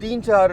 3-4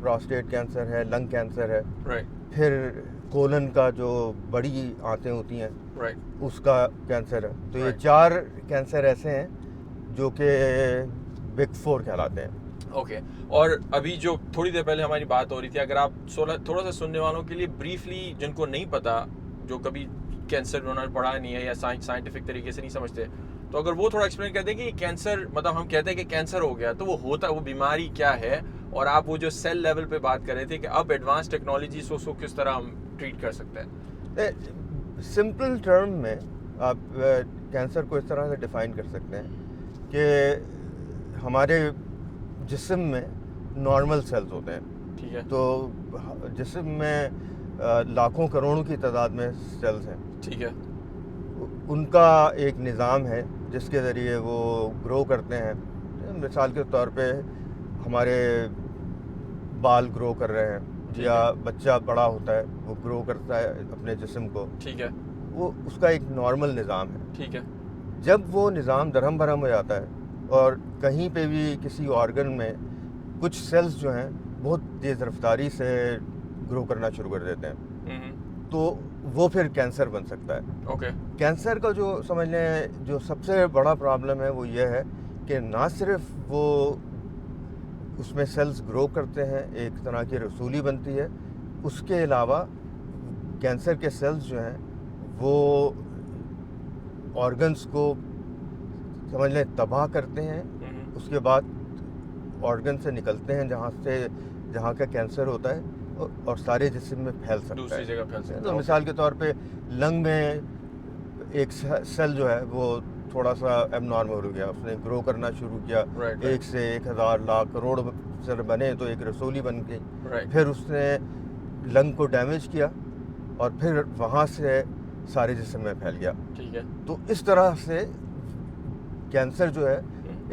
prostate cancer ہے, lung cancer ہے, right پھر کولن کا جو بڑی آنتیں ہوتی ہیں رائٹ. اس کا کینسر ہے. تو یہ Right. 4 کینسر ایسے ہیں جو کہ بگ 4 کہلاتے ہیں. اوکے. اور ابھی جو تھوڑی دیر پہلے ہماری بات ہو رہی تھی, اگر آپ تھوڑا سا سننے والوں کے لیے بریفلی, جن کو نہیں پتا, جو کبھی کینسر انہوں نے پڑھا نہیں ہے یا سائنٹیفک طریقے سے نہیں سمجھتے, تو اگر وہ تھوڑا ایکسپلین کر دیں کہ یہ کینسر, مطلب ہم کہتے ہیں کہ کینسر ہو گیا تو وہ بیماری کیا ہے, اور آپ وہ جو سیل لیول پہ بات کر رہے تھے کہ اب ایڈوانس ٹیکنالوجی سے اس کو کس طرح ہم ٹریٹ کر سکتے ہیں. سمپل ٹرم میں آپ کینسر کو اس طرح سے ڈیفائن کر سکتے ہیں کہ ہمارے جسم میں نارمل سیلز ہوتے ہیں. ٹھیک ہے. تو جسم میں لاکھوں کروڑوں کی تعداد میں سیلز ہیں. ٹھیک ہے. ان کا ایک نظام ہے جس کے ذریعے وہ گرو کرتے ہیں. مثال کے طور پہ ہمارے بال گرو کر رہے ہیں, یا بچہ بڑا ہوتا ہے وہ گرو کرتا ہے اپنے جسم کو. ٹھیک ہے. وہ اس کا ایک نارمل نظام ہے. ٹھیک ہے. جب وہ نظام درہم برہم ہو جاتا ہے اور کہیں پہ بھی کسی آرگن میں کچھ سیلز جو ہیں بہت تیز رفتاری سے گرو کرنا شروع کر دیتے ہیں, تو وہ پھر کینسر بن سکتا ہے. اوکے. کینسر کا جو سمجھ لیں جو سب سے بڑا پرابلم ہے وہ یہ ہے کہ نہ صرف وہ اس میں سیلز گرو کرتے ہیں, ایک طرح کی رسولی بنتی ہے, اس کے علاوہ کینسر کے سیلز جو ہیں وہ آرگنز کو سمجھ لیں تباہ کرتے ہیں. اس کے بعد آرگن سے نکلتے ہیں جہاں کا کینسر ہوتا ہے, اور سارے جسم میں پھیل سکتا ہے, دوسری جگہ پھیل سکتا ہے. تو مثال کے طور پہ لنگ میں ایک سیل جو ہے وہ تھوڑا سا ایب نارمل ہو گیا, اس نے گرو کرنا شروع کیا, 1 سے 1000 لاکھ کروڑ سیل بنے تو ایک رسولی بن گئی. پھر اس نے لنگ کو ڈیمیج کیا اور پھر وہاں سے سارے جسم میں پھیل گیا. ٹھیک ہے. تو اس طرح سے کینسر جو ہے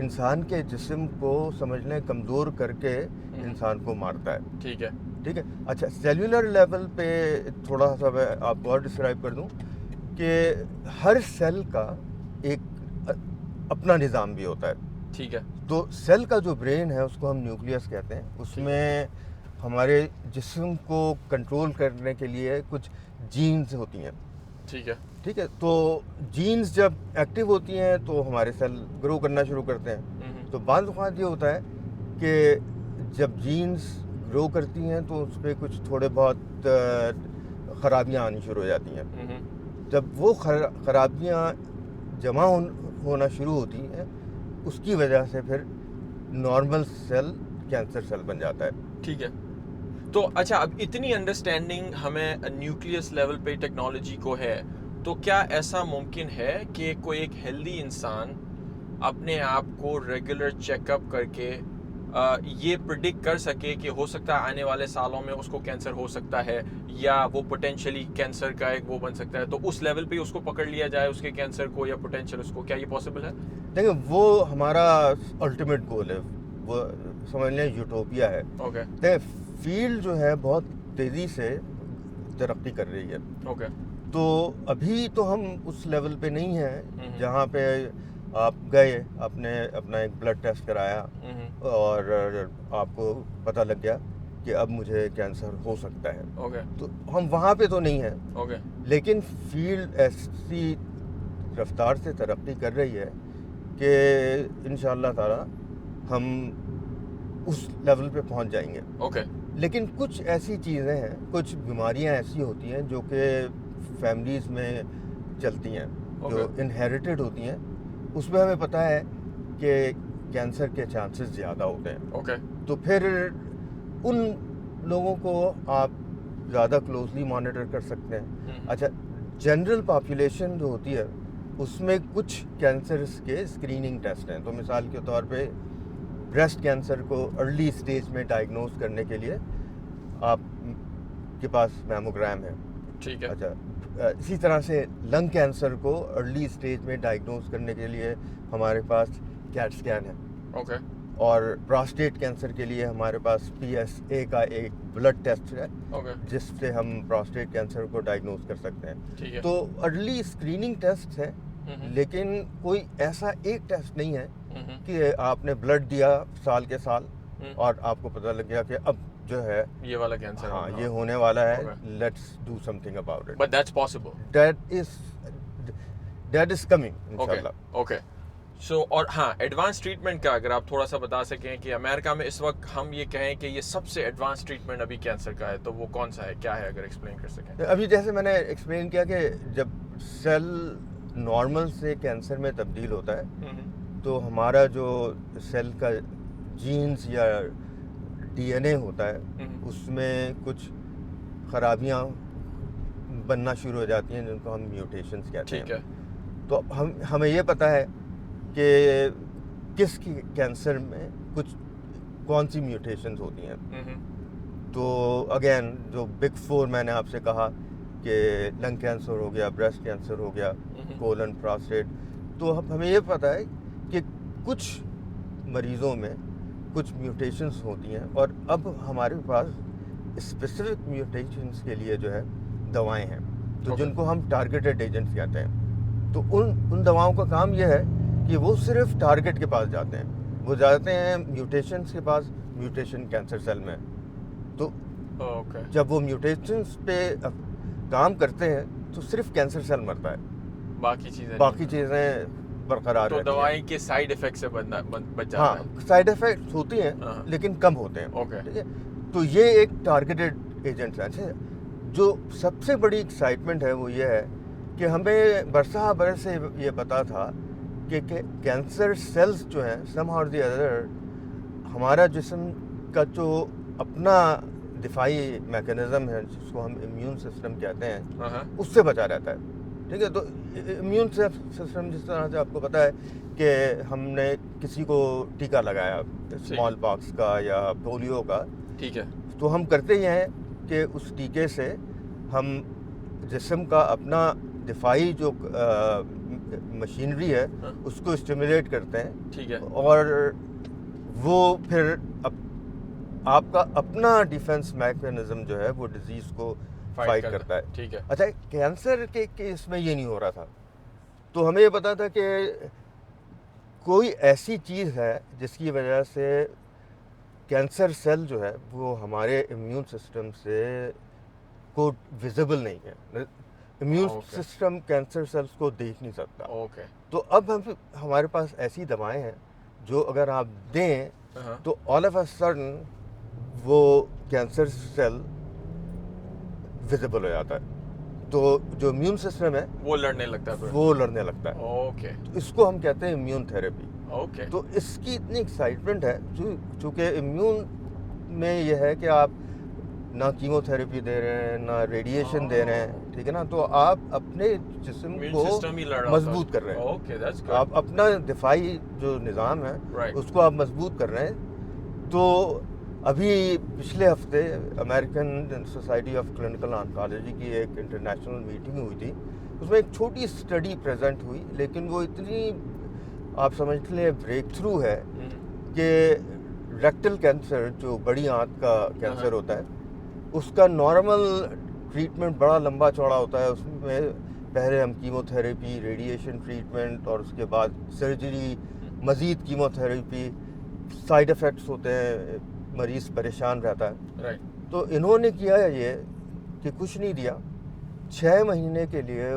انسان کے جسم کو سمجھ لیں کمزور کر کے انسان کو مارتا ہے. ٹھیک ہے. ٹھیک ہے. اچھا, سیلولر لیول پہ تھوڑا سا میں آپ کو اور ڈسکرائب کر دوں کہ ہر سیل کا ایک اپنا نظام بھی ہوتا ہے. ٹھیک ہے. تو سیل کا جو برین ہے اس کو ہم نیوکلیس کہتے ہیں. اس میں ہمارے جسم کو کنٹرول کرنے کے لیے کچھ جینز ہوتی ہیں. ٹھیک ہے. ٹھیک ہے. تو جینز جب ایکٹیو ہوتی ہیں تو ہمارے سیل گرو کرنا شروع کرتے ہیں. تو بعض اوقات یہ ہوتا ہے کہ جب جینز گرو کرتی ہیں تو اس پہ کچھ تھوڑے بہت خرابیاں آنی شروع ہو جاتی ہیں. جب وہ خرابیاں جمع ہونا شروع ہوتی ہیں اس کی وجہ سے پھر نارمل سیل کینسر سیل بن جاتا ہے. ٹھیک ہے. تو اچھا, اب اتنی انڈرسٹینڈنگ ہمیں نیوکلیس لیول پہ ٹیکنالوجی کو ہے, تو کیا ایسا ممکن ہے کہ کوئی ایک ہیلدی انسان اپنے آپ کو ریگولر چیک اپ کر کے یہ پریڈکٹ کر سکے کہ ہو سکتا ہے آنے والے سالوں میں اس کو کینسر ہو سکتا ہے, یا وہ پوٹینشلی کینسر کا ایک وہ بن سکتا ہے, تو اس لیول پہ اس کو پکڑ لیا جائے اس کے کینسر کو یا پوٹینشیل اس کو, کیا یہ پاسبل ہے؟ دیکھیں, وہ ہمارا الٹیمیٹ گول ہے, وہ سمجھ لیں یوٹوپیا ہے. اوکے. دیکھیں, فیلڈ جو ہے بہت تیزی سے ترقی کر رہی ہے. اوکے. تو ابھی تو ہم اس لیول پہ نہیں ہیں جہاں پہ آپ گئے, آپ نے اپنا ایک بلڈ ٹیسٹ کرایا اور آپ کو پتہ لگ گیا کہ اب مجھے کینسر ہو سکتا ہے. اوکے. تو ہم وہاں پہ تو نہیں ہیں. اوکے. لیکن فیلڈ ایسی رفتار سے ترقی کر رہی ہے کہ انشاءاللہ تعالی ہم اس لیول پہ پہنچ جائیں گے. اوکے. لیکن کچھ ایسی چیزیں ہیں, کچھ بیماریاں ایسی ہوتی ہیں جو کہ فیملیز میں چلتی ہیں, جو انہیریٹڈ ہوتی ہیں, اس میں ہمیں پتہ ہے کہ کینسر کے چانسز زیادہ ہوتے ہیں. اوکے. تو پھر ان لوگوں کو آپ زیادہ کلوزلی مانیٹر کر سکتے ہیں. اچھا, جنرل پاپولیشن جو ہوتی ہے اس میں کچھ کینسرز کے اسکریننگ ٹیسٹ ہیں. تو مثال کے طور پہ بریسٹ کینسر کو ارلی سٹیج میں ڈائگنوز کرنے کے لیے آپ کے پاس میموگرام ہے. ٹھیک ہے. اچھا, اسی طرح سے لنگ کینسر کو ارلی سٹیج میں ڈائگنوز کرنے کے لیے ہمارے پاس کیٹ اسکین ہے. اوکے. اور پراسٹیٹ کینسر کے لیے ہمارے پاس PSA کا ایک بلڈ ٹیسٹ ہے جس سے ہم پراسٹیٹ کینسر کو ڈائگنوز کر سکتے ہیں. ٹھیک ہے. تو ارلی اسکریننگ ٹیسٹ ہے, لیکن کوئی ایسا ایک ٹیسٹ نہیں ہے کہ آپ نے بلڈ دیا سال کے سال اور آپ کو پتہ لگ گیا کہ اب جو ہے یہ والا کینسر ہاں یہ ہونے والا ہے. Okay. Let's do some thing about it. But that's possible. That is coming انشاءاللہ. اوکے سو اور ہاں ایڈوانس ٹریٹمنٹ کا اگر آپ تھوڑا سا بتا سکیں کہ امریکہ میں اس وقت ہم یہ کہیں کہ یہ سب سے ایڈوانس ٹریٹمنٹ ابھی کینسر کا ہے تو وہ کون سا ہے, کیا ہے, اگر ایکسپلین کر سکیں. ابھی جیسے میں نے ایکسپلین کیا کہ جب سیل نارمل سے کینسر میں تبدیل ہوتا ہے تو ہمارا جو سیل کا جینز یا ڈی این اے ہوتا ہے اس میں کچھ خرابیاں بننا شروع ہو جاتی ہیں جن کو ہم میوٹیشنز کہتے ہیں. ٹھیک ہے. تو ہمیں یہ پتہ ہے کہ کس کی کینسر میں کون سی میوٹیشنز ہوتی ہیں. تو اگین جو بگ فور میں نے آپ سے کہا کہ لنگ کینسر ہو گیا, بریسٹ کینسر ہو گیا, کولن, پراسٹیٹ, تو ہمیں یہ پتہ ہے کہ کچھ مریضوں میں کچھ میوٹیشنز ہوتی ہیں اور اب ہمارے پاس اسپیسیفک میوٹیشنز کے لیے جو ہے دوائیں ہیں تو جن کو ہم ٹارگیٹڈ ایجنٹس کہتے ہیں. تو ان دواؤں کا کام یہ ہے کہ وہ صرف ٹارگیٹ کے پاس جاتے ہیں, وہ جاتے ہیں میوٹیشنز کے پاس, میوٹیشن کینسر سیل میں. تو جب وہ میوٹیشنز پہ کام کرتے ہیں تو صرف کینسر سیل مرتا ہے, باقی چیزیں برقرار رہتی ہیں. تو دوائی کے سائیڈ افیکٹ سے بچ جاتا ہے. ہاں سائیڈ افیکٹس ہوتی ہیں لیکن کم ہوتے ہیں. ٹھیک ہے. تو یہ ایک ٹارگیٹڈ ایجنٹ ہے. جو سب سے بڑی ایکسائٹمنٹ ہے وہ یہ ہے کہ ہمیں برسہ برس سے یہ پتا تھا کہ کینسر سیلز جو ہیں سم اور دی ادر ہمارا جسم کا جو اپنا دفاعی میکانزم ہے جس کو ہم امیون سسٹم کہتے ہیں اس سے بچا رہتا ہے. ٹھیک ہے. تو امیون سسٹم جس طرح سے آپ کو پتہ ہے کہ ہم نے کسی کو ٹیکہ لگایا اسمال پاکس کا یا پولیو کا, ٹھیک ہے, تو ہم کرتے یہ ہیں کہ اس ٹیکے سے ہم جسم کا اپنا دفاعی جو مشینری ہے اس کو اسٹیمولیٹ کرتے ہیں. ٹھیک ہے. اور وہ پھر آپ کا اپنا ڈیفنس میکانزم جو ہے وہ ڈیزیز کو فائٹ کرتا ہے. ٹھیک ہے. اچھا کینسر کے کیس میں یہ نہیں ہو رہا تھا. تو ہمیں یہ پتا تھا کہ کوئی ایسی چیز ہے جس کی وجہ سے کینسر سیل جو ہے وہ ہمارے امیون سسٹم سے کو ویزیبل نہیں ہے. امیون سسٹم کینسر سیلز کو دیکھ نہیں سکتا. تو اب ہمارے پاس ایسی دوائیں ہیں جو اگر آپ دیں تو آل آف اے سڈن وہ کینسر سیل ویزیبل ہو جاتا ہے. تو جو امیون سسٹم ہے وہ لڑنے لگتا ہے. اس کو ہم کہتے ہیں امیون تھراپی. تو اس کی اتنی ایکسائٹمنٹ ہے چونکہ امیون میں یہ ہے کہ آپ نہ کیمو تھراپی دے رہے ہیں نہ ریڈیشن دے رہے ہیں. ٹھیک ہے نا. تو آپ اپنے جسم کو مضبوط کر رہے ہیں. آپ اپنا دفاعی جو نظام ہے اس کو آپ مضبوط کر رہے ہیں. تو ابھی پچھلے ہفتے American society of clinical oncology کی ایک انٹرنیشنل میٹنگ ہوئی تھی. اس میں ایک چھوٹی اسٹڈی پریزنٹ ہوئی لیکن وہ اتنی آپ سمجھ لیں بریک تھرو ہے کہ ریکٹل کینسر جو بڑی آنت کا کینسر ہوتا ہے اس کا نارمل ٹریٹمنٹ بڑا لمبا چوڑا ہوتا ہے. اس میں پہلے ہم کیمو تھراپی, ریڈیشن ٹریٹمنٹ اور اس کے بعد سرجری, مزید کیمو تھراپی, سائیڈ افیکٹس ہوتے ہیں, مریض پریشان رہتا ہے. تو انہوں نے کیا یہ کہ کچھ نہیں دیا, 6 مہینے کے لیے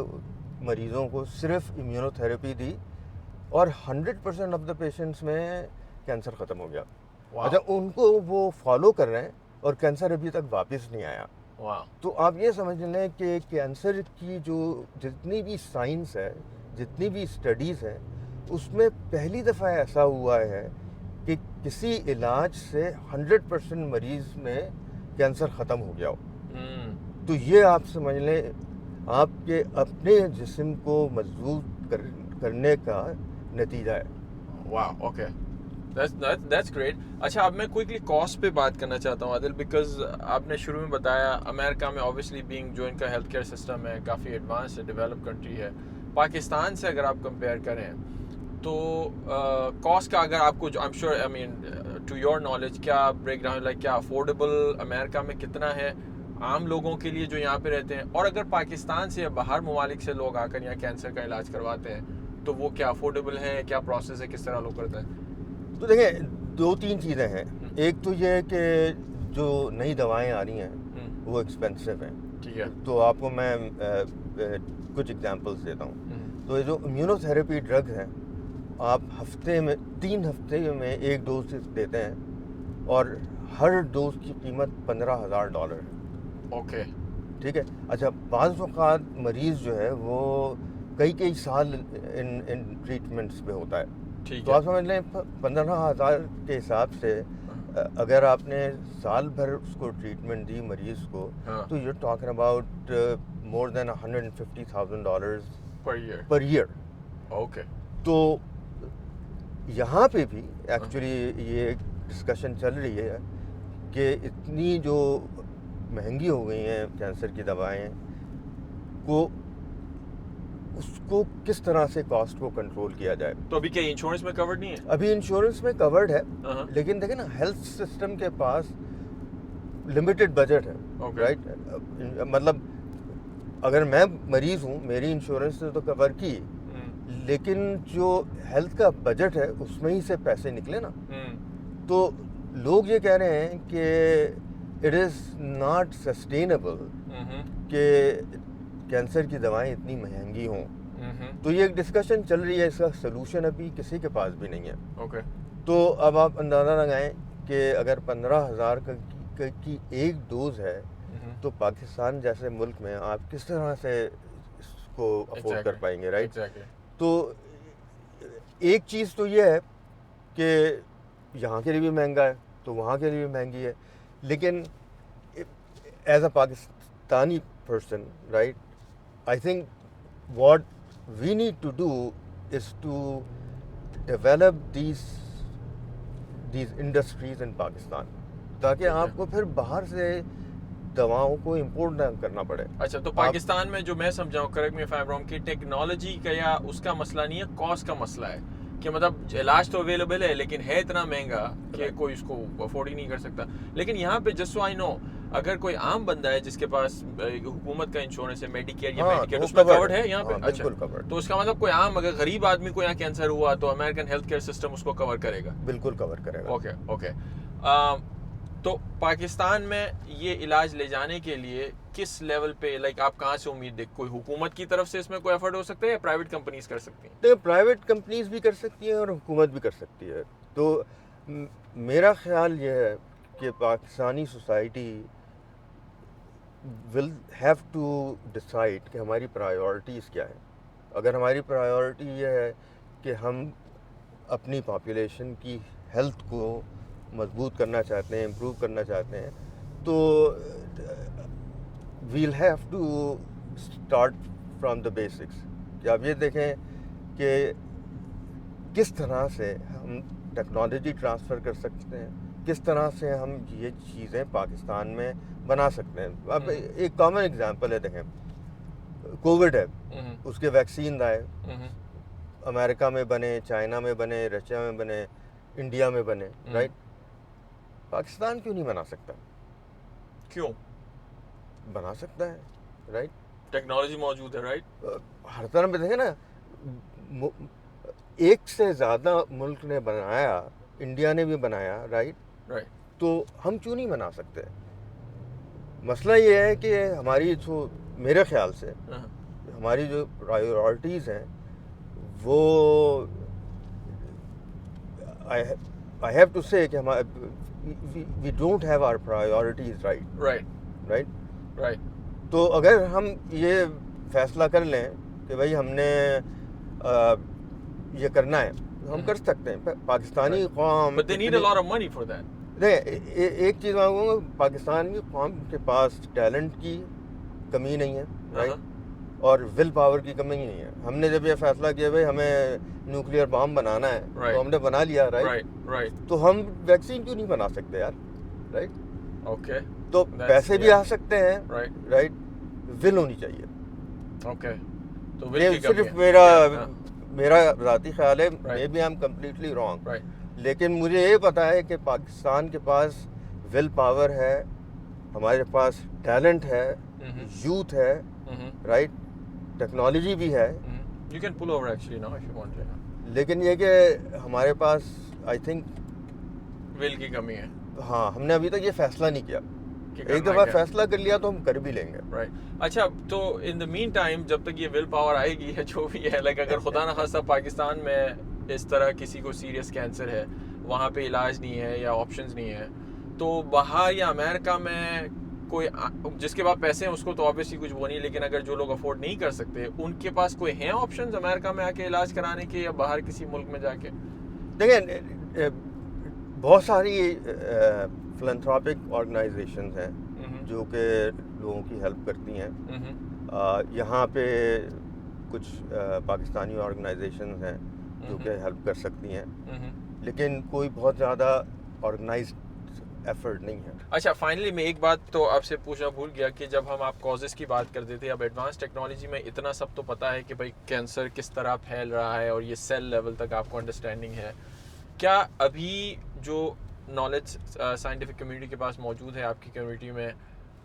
مریضوں کو صرف امیونو تھراپی دی اور 100% آف دا پیشنٹس میں کینسر ختم ہو گیا. اچھا ان کو وہ فالو کر رہے ہیں اور کینسر ابھی تک واپس نہیں آیا. تو آپ یہ سمجھ لیں کہ کینسر کی جو جتنی بھی سائنس ہے, جتنی بھی اسٹڈیز ہیں, اس میں پہلی دفعہ ایسا ہوا ہے کہ کسی علاج سے 100% مریض میں کینسر ختم ہو گیا ہو. تو یہ آپ سمجھ لیں آپ کے اپنے جسم کو مضبوط کرنے کا نتیجہ ہے. واو, اوکے, that's great. اچھا اب میں کوئکلی کاسٹ پہ بات کرنا چاہتا ہوں عادل, بیکاز آپ نے شروع میں بتایا امریکہ میں اوبیسلی بینگ جو ان کا ہیلتھ کیئر سسٹم ہے کافی ایڈوانس ہے, ڈیولپ کنٹری ہے. پاکستان سے اگر آپ کمپیئر کریں تو کاسٹ کا اگر آپ کو جو I'm sure I mean to your knowledge کیا بریک ڈاؤن لائک کیا افورڈیبل امریکہ میں کتنا ہے عام لوگوں کے لیے جو یہاں پہ رہتے ہیں, اور اگر پاکستان سے یا باہر ممالک سے لوگ آ کر یہاں کینسر کا علاج کرواتے ہیں تو وہ کیا افورڈیبل ہے, کیا پروسیس ہے, کس طرح لوگ کرتے ہیں؟ تو دیکھیں 2-3 چیزیں ہیں. ایک تو یہ کہ جو نئی دوائیں آ رہی ہیں وہ ایکسپینسو ہیں. ٹھیک ہے. تو آپ کو میں کچھ ایگزامپلس دیتا ہوں. تو یہ جو امیونو تھراپی ڈرگ ہیں آپ ہفتے میں 3 ہفتے میں 1 ڈوز دیتے ہیں اور ہر ڈوز کی قیمت $15,000 ہے. اوکے. ٹھیک ہے. اچھا بعض اوقات مریض جو ہے وہ کئی سال ان ٹریٹمنٹس پہ ہوتا ہے. تو آپ سمجھ لیں 15,000 کے حساب سے اگر آپ نے سال بھر اس کو ٹریٹمنٹ دی مریض کو تو you talking about more than $150,000 per year. Okay. تو یہاں پہ بھی ایکچولی یہ ڈسکشن چل رہی ہے کہ اتنی جو مہنگی ہو گئی ہیں کینسر کی دوائیں کو اس کو کس طرح سے کاسٹ کو کنٹرول کیا جائے. تو ابھی کیا انشورنس میں کورڈ نہیں ہے؟ ابھی انشورنس میں کورڈ ہے لیکن دیکھیں نا ہیلتھ سسٹم کے پاس لمیٹڈ بجٹ ہے. رائٹ. مطلب اگر میں مریض ہوں میری انشورنس نے تو کور کی لیکن جو ہیلتھ کا بجٹ ہے اس میں ہی سے پیسے نکلے نا. تو لوگ یہ کہہ رہے ہیں کہ اٹ از ناٹ سسٹینیبل کہ کینسر کی دوائیں اتنی مہنگی ہوں. تو یہ ایک ڈسکشن چل رہی ہے. اس کا سلوشن ابھی کسی کے پاس بھی نہیں ہے. اوکے. تو اب آپ اندازہ لگائیں کہ اگر 15,000 کی 1 ڈوز ہے تو پاکستان جیسے ملک میں آپ کس طرح سے اس کو افورڈ کر پائیں گے. رائٹ. تو ایک چیز تو یہ ہے کہ یہاں کے لیے بھی مہنگا ہے تو وہاں کے لیے بھی مہنگی ہے. لیکن as a Pakistani person right I think what we need to do is to develop these industries in Pakistan تاکہ آپ کو پھر باہر سے دواؤں کو امپورٹ نہ کرنا پڑے. اچھا. تو پاکستان میں جو میں سمجھاؤں correct me if I am wrong کہ ٹیکنالوجی کا یا اس کا مسئلہ نہیں ہے کاسٹ کا مسئلہ ہے کہ مطلب علاج تو اویلیبل ہے لیکن ہے اتنا مہنگا کہ کوئی اس کو افورڈ ہی نہیں کر سکتا. لیکن یہاں پہ جسٹ سو آئی نو اگر کوئی عام بندہ ہے جس کے پاس حکومت کا انشورنس ہے میڈیکیئر یا میڈیکیئر اس میں کورڈ ہے یہاں پہ. اچھا. تو اس کا مطلب کوئی عام اگر غریب آدمی کو یہاں کینسر ہوا تو امریکن ہیلتھ کیئر سسٹم اس کو کور کرے گا. بالکل کور کرے گا. اوکے. اوکے. تو پاکستان میں یہ علاج لے جانے کے لیے کس لیول پہ لائک آپ کہاں سے امید دیکھ کوئی حکومت کی طرف سے اس میں کوئی ایفرٹ ہو سکتا ہے یا پرائیویٹ کمپنیز کر سکتی ہیں؟ تو پرائیویٹ کمپنیز بھی کر سکتی ہیں اور حکومت بھی کر سکتی ہے. تو میرا خیال یہ ہے کہ Pakistani society will have to decide کہ ہماری پرائیورٹیز کیا ہیں. اگر ہماری پرائیورٹی یہ ہے کہ ہم اپنی پاپولیشن کی ہیلتھ کو مضبوط کرنا چاہتے ہیں امپروو کرنا چاہتے ہیں تو we'll have to start from the basics. کہ آپ یہ دیکھیں کہ کس طرح سے ہم ٹیکنالوجی ٹرانسفر کر سکتے ہیں کس طرح سے ہم یہ چیزیں پاکستان میں بنا سکتے ہیں. اب ایک کامن ایگزامپل ہے دیکھیں کووڈ ہے اس کے ویکسین آئے امریکہ میں بنے چائنا میں بنے رشیا میں بنے انڈیا میں بنے. رائٹ. پاکستان کیوں نہیں بنا سکتا؟ کیوں بنا سکتا ہے. رائٹ. ٹیکنالوجی موجود ہے. رائٹ. ہر طرح پہ دیکھیں نا ایک سے زیادہ ملک نے بنایا انڈیا نے بھی بنایا. رائٹ. رائٹ. تو ہم کیوں نہیں بنا سکتے؟ مسئلہ یہ ہے کہ ہماری جو میرے خیال سے ہماری جو پرائیورٹیز ہیں وہ I have to say کہ we don't have our priorities right. تو اگر ہم یہ فیصلہ کر لیں کہ بھائی ہم نے یہ کرنا ہے ہم کر سکتے ہیں. پاکستانی قوم But they need a lot of money for that. ایک چیز میں کہوں گا پاکستان کی قوم کے پاس ٹیلنٹ کی کمی نہیں ہے. رائٹ. اور ول پاور کی کمی نہیں ہے. ہم نے جب یہ فیصلہ کیا بھائی ہمیں نیوکلیئر بام بنانا ہے تو ہم نے بنا لیا. رائٹ. تو ہم ویکسین کیوں نہیں بنا سکتے یار؟ رائٹ. اوکے. تو پیسے بھی آ سکتے ہیں. رائٹ. ول ہونی چاہیے. اوکے. تو صرف میرا ذاتی خیال ہے maybe I am completely wrong لیکن مجھے یہ پتا ہے کہ پاکستان کے پاس ول پاور ہے ہمارے پاس ٹیلنٹ ہے یوتھ ہے. رائٹ. ٹیکنالوجی بھی ہے. You can pull over actually now if you want to. لیکن یہ کہ ہمارے پاس آئی تھنک ول کی کمی ہے. ہاں ہم نے ابھی تک یہ فیصلہ نہیں کیا. ایک دفعہ فیصلہ کر لیا تو ہم کر بھی لیں گے. رائٹ. اچھا تو ان دا مین ٹائم جب تک یہ ول پاور آئے گی ہے جو بھی ہے لائک اگر خدا نخواستہ پاکستان میں اس طرح کسی کو سیریس کینسر ہے وہاں پہ علاج نہیں ہے یا آپشنز نہیں ہے تو باہر یا امریکہ میں کوئی جس کے پاس پیسے ہیں اس کو تو آبویسلی کچھ وہ نہیں لیکن اگر جو لوگ افورڈ نہیں کر سکتے ان کے پاس کوئی ہیں آپشنز امریکہ میں آ کے علاج کرانے کے یا باہر کسی ملک میں جا کے؟ دیکھیں بہت ساری فلنتھراپک آرگنائزیشنز ہیں جو کہ لوگوں کی ہیلپ کرتی ہیں. یہاں پہ کچھ پاکستانی آرگنائزیشنز ہیں جو کہ ہیلپ کر سکتی ہیں لیکن کوئی بہت زیادہ آرگنائزڈ ایفرٹ نہیں ہے. اچھا فائنلی میں ایک بات تو آپ سے پوچھنا بھول گیا کہ جب ہم آپ کازز کی بات کرتے تھے اب ایڈوانس ٹیکنالوجی میں اتنا سب تو پتہ ہے کہ بھائی کینسر کس طرح پھیل رہا ہے اور یہ سیل لیول تک آپ کو انڈرسٹینڈنگ ہے. کیا ابھی جو نالج سائنٹیفک کمیونٹی کے پاس موجود ہے آپ کی کمیونٹی میں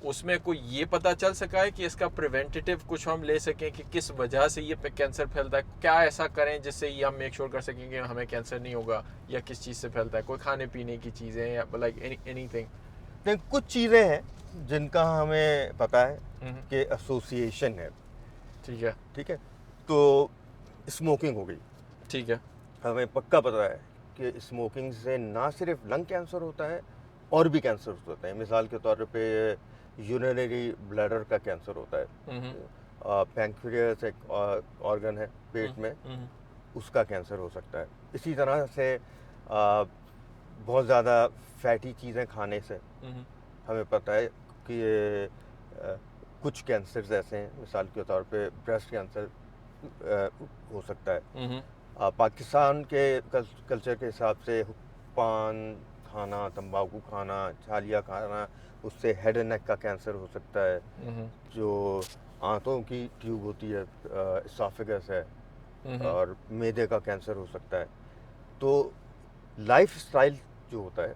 اس میں کوئی یہ پتہ چل سکا ہے کہ اس کا پریونٹیو کچھ ہم لے سکیں کہ کس وجہ سے یہ کینسر پھیلتا ہے؟ کیا ایسا کریں جس سے یہ ہم میک شور کر سکیں کہ ہمیں کینسر نہیں ہوگا یا کس چیز سے پھیلتا ہے؟ کوئی کھانے پینے کی چیزیں یا لائک اینی تھنگ؟ کچھ چیزیں ہیں جن کا ہمیں پتہ ہے کہ ایسوسیشن ہے. ٹھیک ہے تو اسموکنگ ہو گئی. ٹھیک ہے ہمیں پکا پتہ ہے کہ اسموکنگ سے نہ صرف لنگ کینسر ہوتا ہے اور بھی کینسر ہوتا ہے. مثال کے طور پہ یورینری بلیڈر کا کینسر ہوتا ہے. پینکریاس ایک آرگن ہے پیٹ میں اس کا کینسر ہو سکتا ہے. اسی طرح سے بہت زیادہ فیٹی چیزیں کھانے سے ہمیں پتہ ہے کہ کچھ کینسرز ایسے ہیں مثال کے طور پہ بریسٹ کینسر ہو سکتا ہے. پاکستان کے کلچر کے حساب سے پان کھانا تمباکو کھانا چھالیاں کھانا اس سے ہیڈ اینڈ نیک کا کینسر ہو سکتا ہے. جو آنتوں کی ٹیوب ہوتی ہے اسافیگس ہے اور معدے کا کینسر ہو سکتا ہے. تو لائف سٹائل جو ہوتا ہے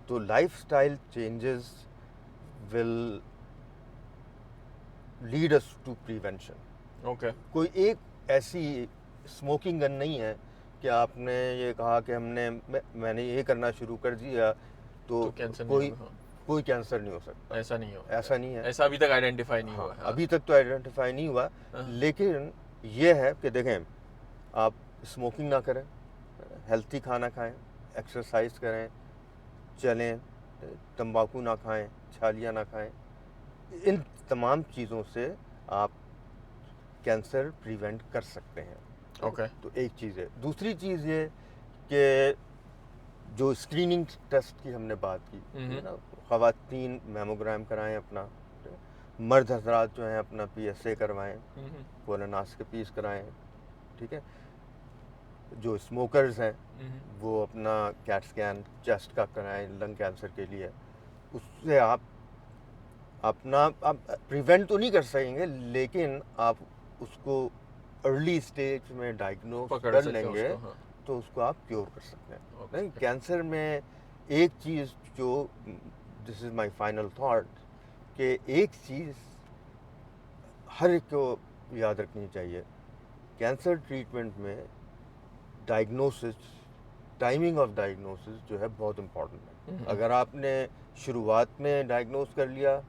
تو lifestyle changes will lead us to prevention. Okay کوئی ایک ایسی اسموکنگ گن نہیں ہے کہ آپ نے یہ کہا کہ میں نے یہ کرنا شروع کر دیا تو کوئی کینسر نہیں ہو سکتا. ایسا نہیں ہو ایسا نہیں ہے. ایسا ابھی تک آئیڈینٹیفائی نہیں ہوا. ابھی تک تو آئیڈینٹیفائی نہیں ہوا لیکن یہ ہے کہ دیکھیں آپ اسموکنگ نہ کریں, ہیلتھی کھانا کھائیں, ایکسرسائز کریں, چلیں, تمباکو نہ کھائیں, چھالیاں نہ کھائیں. ان تمام چیزوں سے آپ کینسر پریونٹ کر سکتے ہیں. اوکے تو ایک چیز ہے. دوسری چیز یہ کہ جو اسکریننگ ٹیسٹ کی ہم نے بات کی, خواتین میموگرام کرائیں اپنا, مرد حضرات جو ہیں اپنا PSA کروائیں, کولوناسکوپیز کرائیں. ٹھیک ہے. جو اسموکرز ہیں وہ اپنا کیٹ اسکین چیسٹ کا کرائیں لنگ کینسر کے لیے. اس سے آپ اپنا پریونٹ تو نہیں کر سکیں گے لیکن آپ اس کو ارلی اسٹیج میں ڈائگنوز کر لیں گے تو اس کو آپ کیور کر سکتے ہیں. کینسر میں ایک چیز جو دس از مائی فائنل تھاٹ کہ ایک چیز ہر ایک کو یاد رکھنی چاہیے, کینسر ٹریٹمنٹ میں ڈائگنوسس, ٹائمنگ آف ڈائگنوسس جو ہے بہت امپورٹنٹ ہے. اگر آپ نے شروعات میں ڈائگنوز کر لیا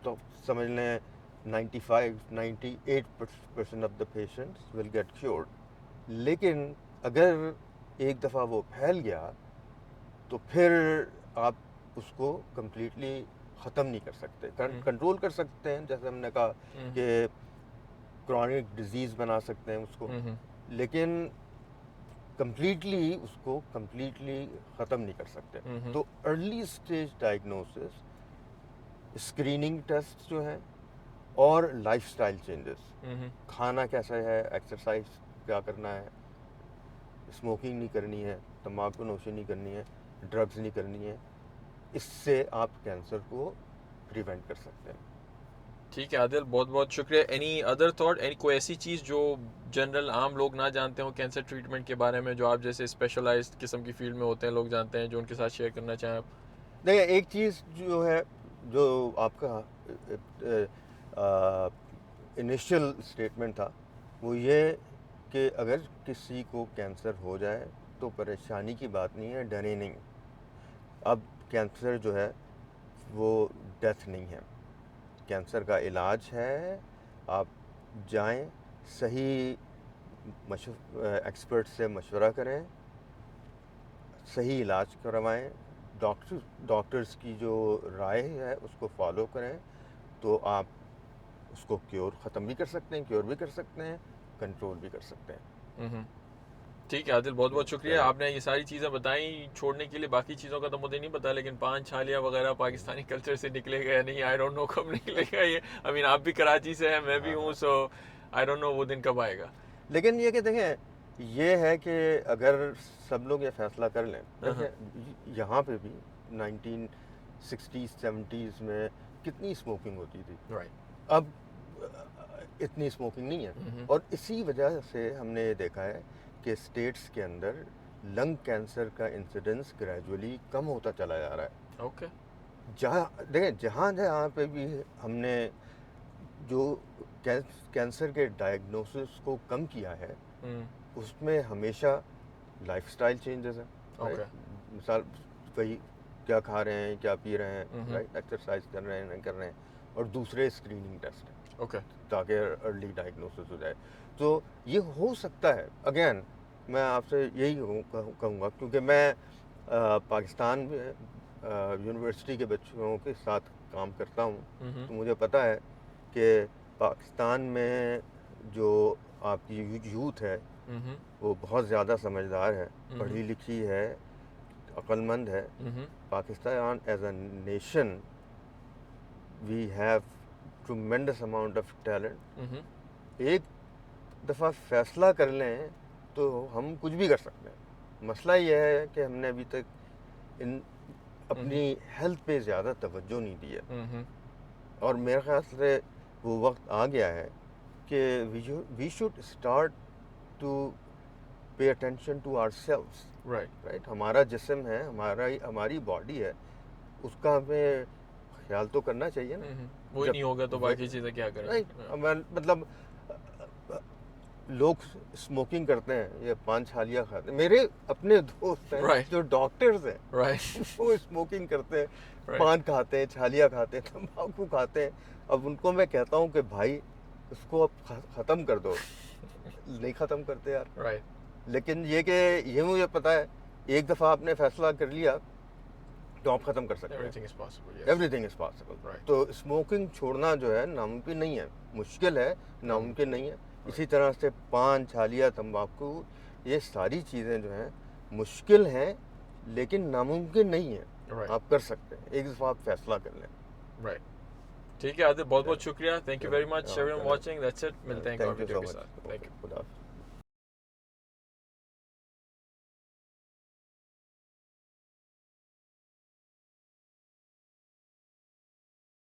تو سمجھ لیں 98% of the patients will get cured. لیکن اگر ایک دفعہ وہ پھیل گیا تو پھر آپ اس کو کمپلیٹلی ختم نہیں کر سکتے. کنٹرول کر سکتے ہیں جیسے ہم نے کہا کہ کرونک ڈیزیز بنا سکتے ہیں اس کو, لیکن کمپلیٹلی اس کو کمپلیٹلی ختم نہیں کر سکتے. تو early stage diagnosis, screening test جو ہیں اور لائف سٹائل چینجز, کھانا کیسا ہے, ایکسرسائز کیا کرنا ہے, اسموکنگ نہیں کرنی ہے, تمباکو نوشی نہیں کرنی ہے, ڈرگز نہیں کرنی ہے, اس سے آپ کینسر کو پریونٹ کر سکتے ہیں. ٹھیک ہے عادل, بہت بہت شکریہ. اینی ادر تھاٹ, کوئی ایسی چیز جو جنرل عام لوگ نہ جانتے ہوں کینسر ٹریٹمنٹ کے بارے میں جو آپ جیسے اسپیشلائزڈ قسم کی فیلڈ میں ہوتے ہیں لوگ جانتے ہیں جو ان کے ساتھ شیئر کرنا چاہیں آپ؟ دیکھیں ایک چیز جو ہے جو آپ کا انیشیل اسٹیٹمنٹ تھا وہ یہ کہ اگر کسی کو کینسر ہو جائے تو پریشانی کی بات نہیں ہے, ڈرے نہیں. اب کینسر جو ہے وہ ڈیتھ نہیں ہے، کینسر کا علاج ہے. آپ جائیں، صحیح ایکسپرٹ سے مشورہ کریں، صحیح علاج کروائیں، ڈاکٹرز کی جو رائے ہے اس کو فالو کریں، تو آپ اس کو ختم بھی کر سکتے ہیں، کیور بھی کر سکتے ہیں، کنٹرول بھی کر سکتے ہیں. ٹھیک ہے عادل، بہت بہت شکریہ، آپ نے یہ ساری چیزیں بتائیں. چھوڑنے کے لیے باقی چیزوں کا تو مجھے نہیں پتا، لیکن پان چھالیاں وغیرہ پاکستانی کلچر سے نکلے گا یا نہیں، آئی ڈونٹ نو کب نکلے گا یہ. آپ بھی کراچی سے ہیں، میں بھی ہوں، سو آئی ڈونٹ نو وہ دن کب آئے گا. لیکن یہ کہ دیکھیں، یہ ہے کہ اگر سب لوگ یہ فیصلہ کر لیں، دیکھیں یہاں پہ بھی 1960s 70s میں کتنی اسموکنگ ہوتی تھی، اب اتنی اسموکنگ نہیں ہے. اور اسی وجہ سے ہم نے یہ دیکھا ہے کہ اسٹیٹس کے اندر لنگ کینسر کا انسیڈنس گریجولی کم ہوتا چلا جا رہا ہے. اوکے. دیکھیں جہاں پہ بھی ہم نے جو کینسر کے ڈائگنوسس کو کم کیا ہے، اس میں ہمیشہ لائف سٹائل چینجز ہیں. مثال وہی کیا کھا رہے ہیں، کیا پی رہے ہیں، رائٹ، ایکسرسائز کر رہے ہیں نہیں کر رہے ہیں، اور دوسرے اسکریننگ ٹیسٹ ہیں تاکہ ارلی ڈائگنوسس ہو جائے. تو یہ ہو سکتا ہے. اگین میں آپ سے یہی کہوں گا، کیونکہ میں پاکستان میں یونیورسٹی کے بچوں کے ساتھ کام کرتا ہوں، تو مجھے پتہ ہے کہ پاکستان میں جو آپ کی یوتھ ہے وہ بہت زیادہ سمجھدار ہے، پڑھی لکھی ہے، عقل مند ہے. Pakistan as a nation we have tremendous amount of talent. ایک دفعہ فیصلہ کر لیں تو ہم کچھ بھی کر سکتے ہیں. مسئلہ یہ ہے کہ ہم نے ابھی تک اپنی ہیلتھ پہ زیادہ توجہ نہیں دی ہے، اور میرے خیال سے وہ وقت آ گیا ہے کہ we should start to pay attention to our selves. Right, ہمارا جسم ہے، ہماری باڈی ہے، اس کا ہمیں خیال تو کرنا چاہیے نا. وہی نہیں ہوگا تو باقی چیزیں کیا کریں. مطلب لوگ اسموکنگ کرتے ہیں، یہ پان چھالیاں کھاتے ہیں. میرے اپنے دوست ہیں جو ڈاکٹرز ہیں، وہ اسموکنگ کرتے ہیں، پان کھاتے ہیں، چھالیاں کھاتے ہیں، تمباکو کھاتے ہیں. اب ان کو میں کہتا ہوں کہ بھائی اس کو اب ختم کر دو، نہیں ختم کرتے یار. لیکن یہ کہ یہ مجھے پتا ہے ایک دفعہ آپ نے فیصلہ کر لیا تو آپ ختم کر سکتے ہیں. Every thing is possible. تو اسموکنگ چھوڑنا جو ہے ناممکن نہیں ہے، مشکل ہے، ناممکن نہیں ہے. اسی طرح سے پان چھالیاں تمباکو، یہ ساری چیزیں جو ہیں مشکل ہیں لیکن ناممکن نہیں ہیں. آپ کر سکتے ہیں، ایک دفعہ آپ فیصلہ کر لیں. ٹھیک ہے عادل، بہت بہت شکریہ. Thank you very much every one watching. That's it. ملتے ہیں تھینک یو سو مچ.